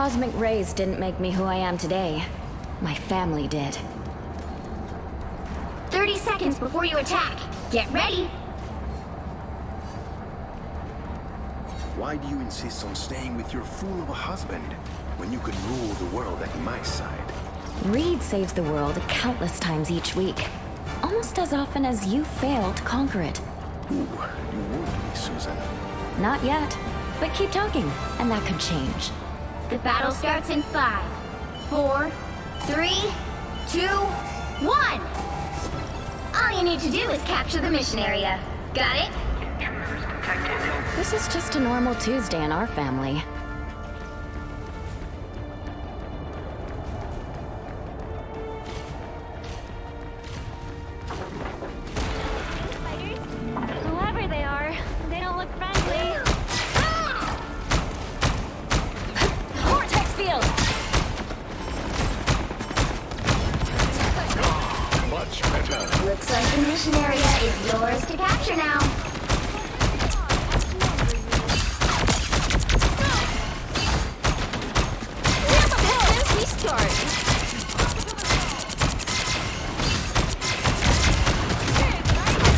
cosmic rays didn't make me who I am today. My family did. 30 seconds before you attack. Get ready. Why do you insist on staying with your fool of a husband when you could rule the world at my side? Reed saves the world countless times each week. Almost as often as you fail to conquer it. Ooh, you wound me, Susan. Not yet. But keep talking, and that could change. The battle starts in 5, 4, 3, 2, 1. All you need to do is capture the mission area. Got it? This is just a normal Tuesday in our family. Whoever they are, they don't look friendly. Vortex field! Much better. Looks like the mission area is yours to capture now.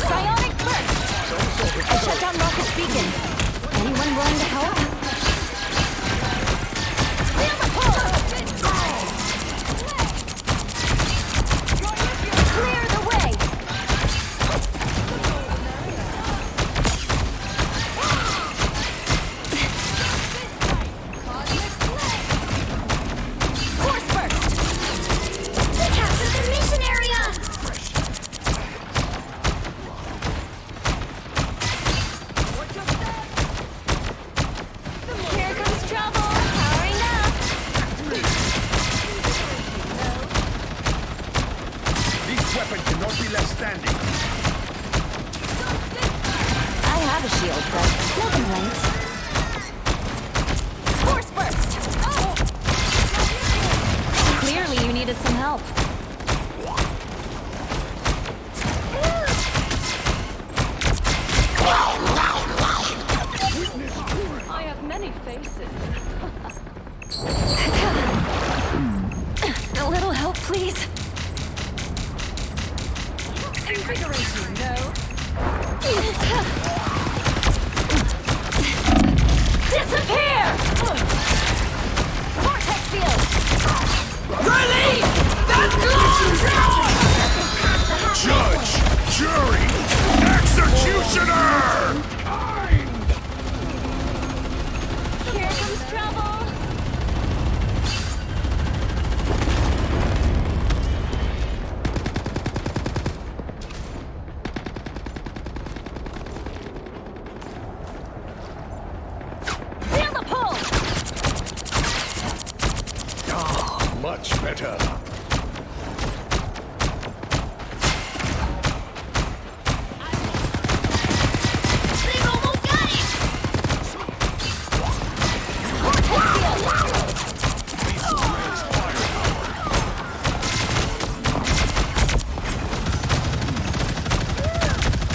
Psionic burst! I shut down Rocket's beacon. Anyone willing to help? Feel the pull! Clear the way! Force burst! Capture the mission area! Here comes trouble. Powering up. This weapon cannot be left standing. I have a shield, but no complaints. Force burst! Clearly you needed some help. I have many faces. A little help, please. Invigorating, no? Disappear! Vortex field! Judge! Jury! Executioner! Here comes trouble. Feel the pull! Much better. They've almost got it!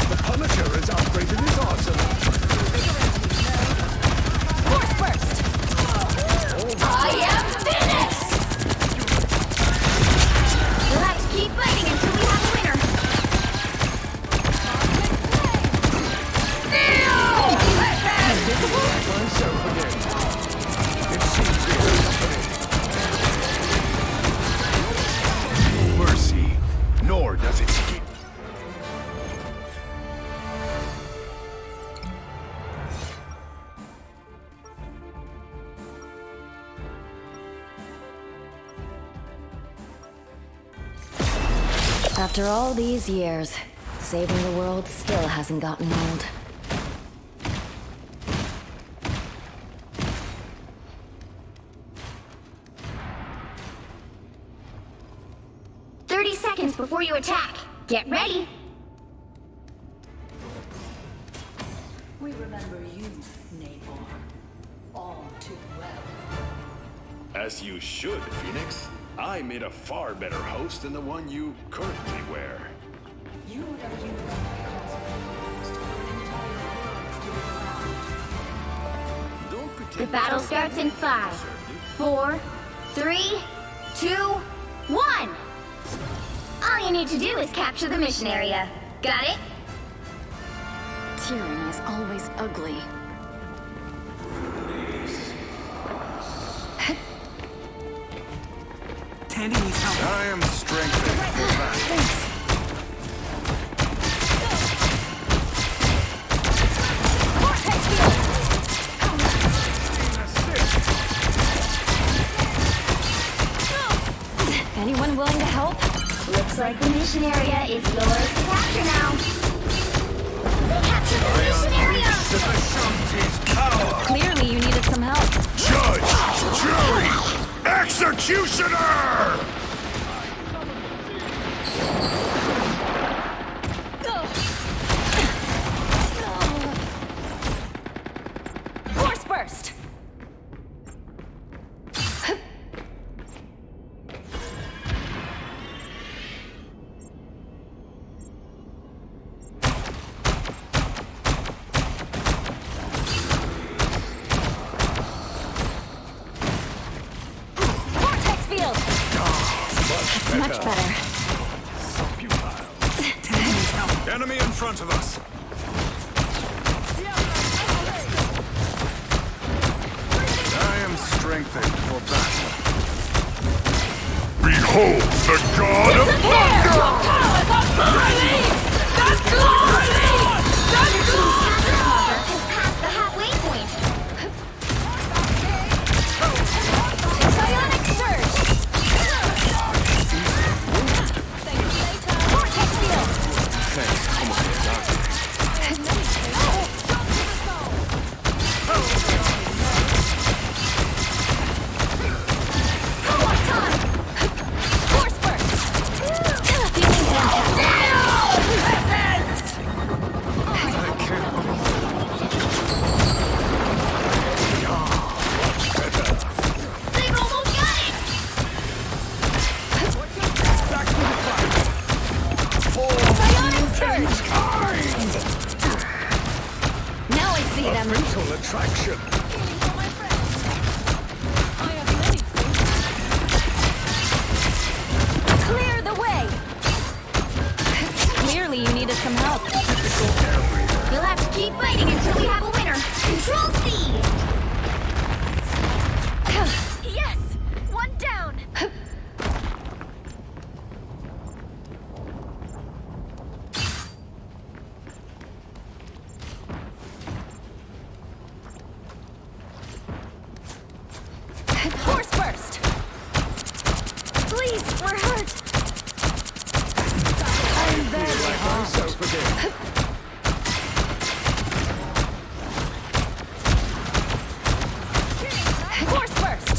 The Punisher has upgraded his arsenal. Force burst! I am finished! We'll have to keep fighting until we have a winner. Myself again. It seems there is no mercy, nor does it skip. After all these years, saving the world still hasn't gotten old. Seconds before you attack. Get ready. We remember you, Namor, all too well. As you should, Phoenix. I made a far better host than the one you currently wear. You would have used the entire world to the ground. Don't pretend. The battle starts in 5, 4, 3, 2, 1. All you need to do is capture the mission area. Got it? Tyranny is always ugly. Tandy needs help. I am strengthened for battle. Anyone willing to help? Looks like the mission area is yours to capture now. They captured the mission area! To the Shanty's power! Clearly you needed some help. Judge! Jury! Executioner! Force burst! Vortex field! That's much better. Tandy needs help. Enemy in front of us! I am strengthened for battle. Behold the god of thunder! Has passed the halfway point. Bionic surge! Vortex field! Thanks, almost a doctor. Force burst! Feeling fantastic. I can't They've almost got it! Bionic surge! Now I see them. Mental attraction! I have many faces. Clear the way! Clearly you needed some help. You'll have to keep fighting until we have a winner. Control C! Yes! One down! Force burst! Please, we're hurt! I'm very hot. Myself again. Force burst!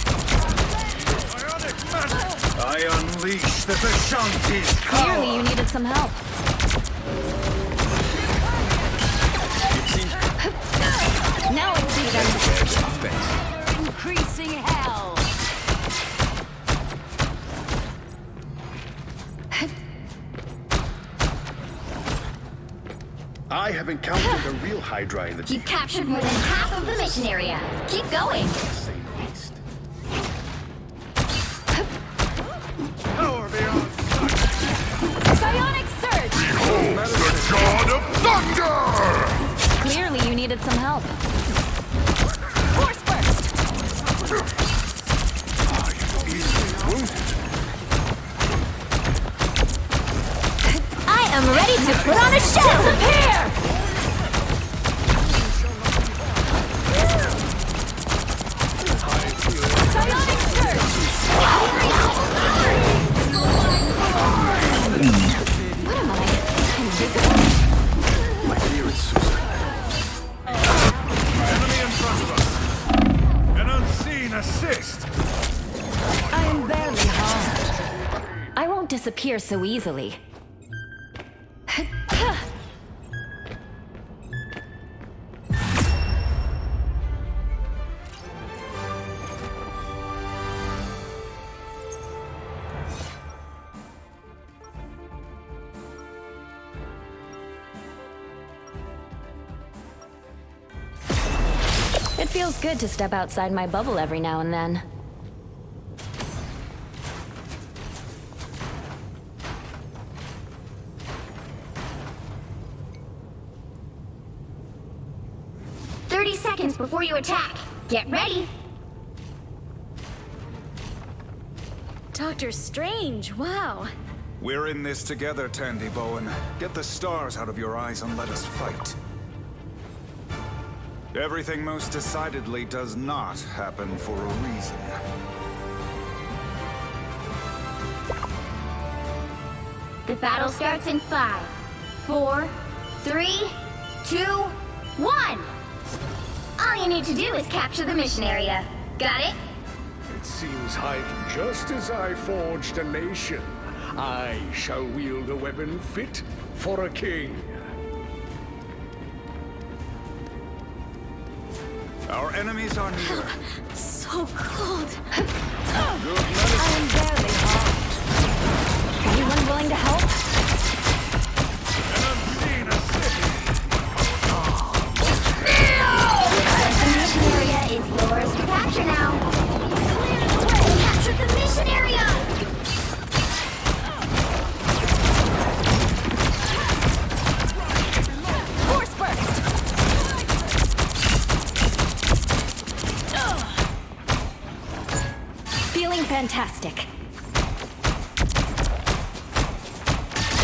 I unleash the Shanty's power! Clearly you needed some help. Now I see them. Increasing hell. I have encountered the real Hydra in the You've captured more than half of the mission area. Keep going. say the least. Power beyond Bionic surge! the god of thunder! Clearly you needed some help. Force burst! Easily wounded. I am ready to put on a show! Disappear! Bionic surge! What am I? Invisible? My fear is suicide. Enemy in front of us. An unseen assist. I am barely harmed. I won't disappear so easily. It feels good to step outside my bubble every now and then. 30 seconds before you attack. Get ready. Doctor Strange, wow. We're in this together, Tandy Bowen. Get the stars out of your eyes and let us fight. Everything most decidedly does not happen for a reason. The battle starts in 5, 4, 3, 2, 1. All you need to do is capture the mission area. Got it? It seems hyped just as I forged a nation. I shall wield a weapon fit for a king. Our enemies are near. So cold. Good I am barely harmed. Anyone willing to help? The mission area is yours to capture now. Capture the mission area! Force burst. Feeling fantastic.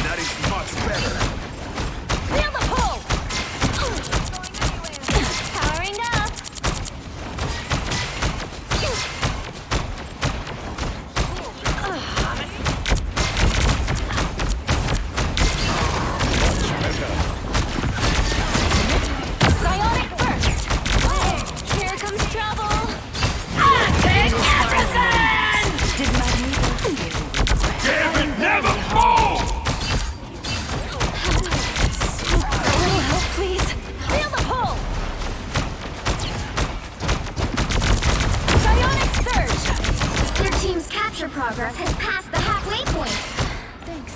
That is much better. Feel the pull. Powering up. Psionic burst. Here comes trouble. Did Magneto feel Damn it, never fall! a little help, please? Feel the pull. Psionic surge. Your team's capture progress has passed the halfway point. Thanks.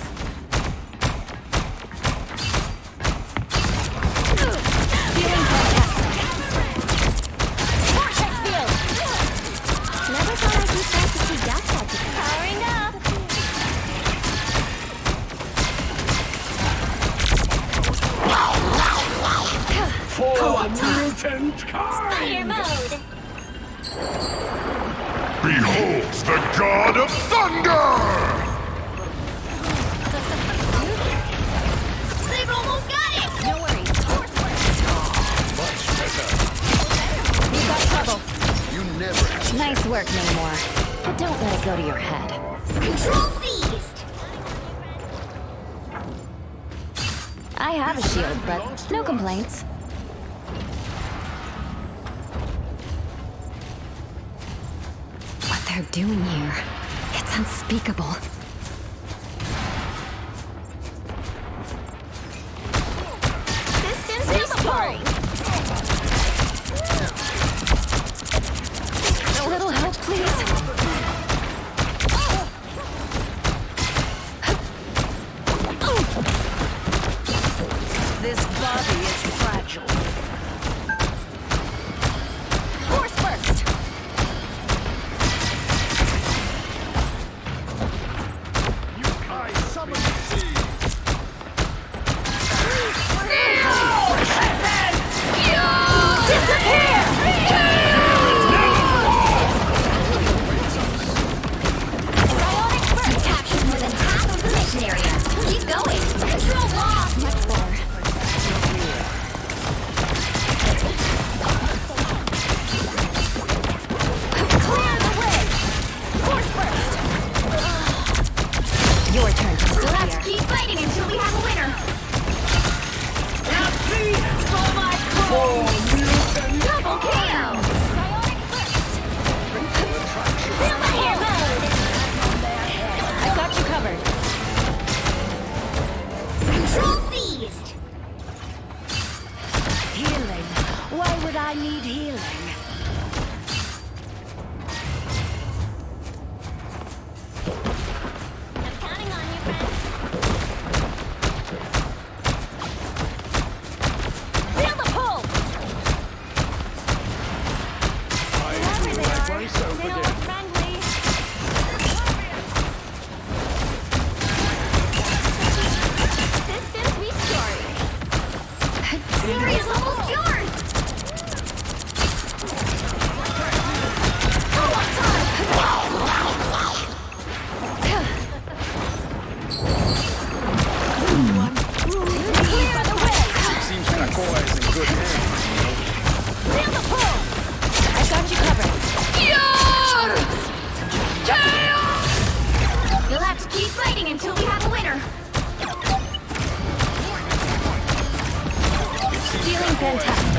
Feeling fantastic. Vortex field. Never thought I'd be sad to see Death Magic. Powering up. For mutant Fire kind! mode. Behold the god of thunder! They've almost got it! No worries. Force burst. We've got trouble. You never have. Nice work, Namor. But don't let it go to your head. Control seized! I have a shield, but no complaints. What they're doing here, it's unspeakable. Systems restoring. A little help, please? This body is fragile. Force burst. I summon the sea! Psionic burst captures more than half of the mission area. Keep going. Control lost. Much more. Clear the way. Force burst. Your turn to We'll have to disappear. keep fighting until we have a winner. Now please, for my For mutant Double KO! Psionic burst. Feel the air mode. I've got you covered. Control seized! Healing. Why would I need healing? I'm counting on you, friend. Feel the pull. I feel like myself They all again. look friendly. Systems restoring. Glory is almost yours! fantastic.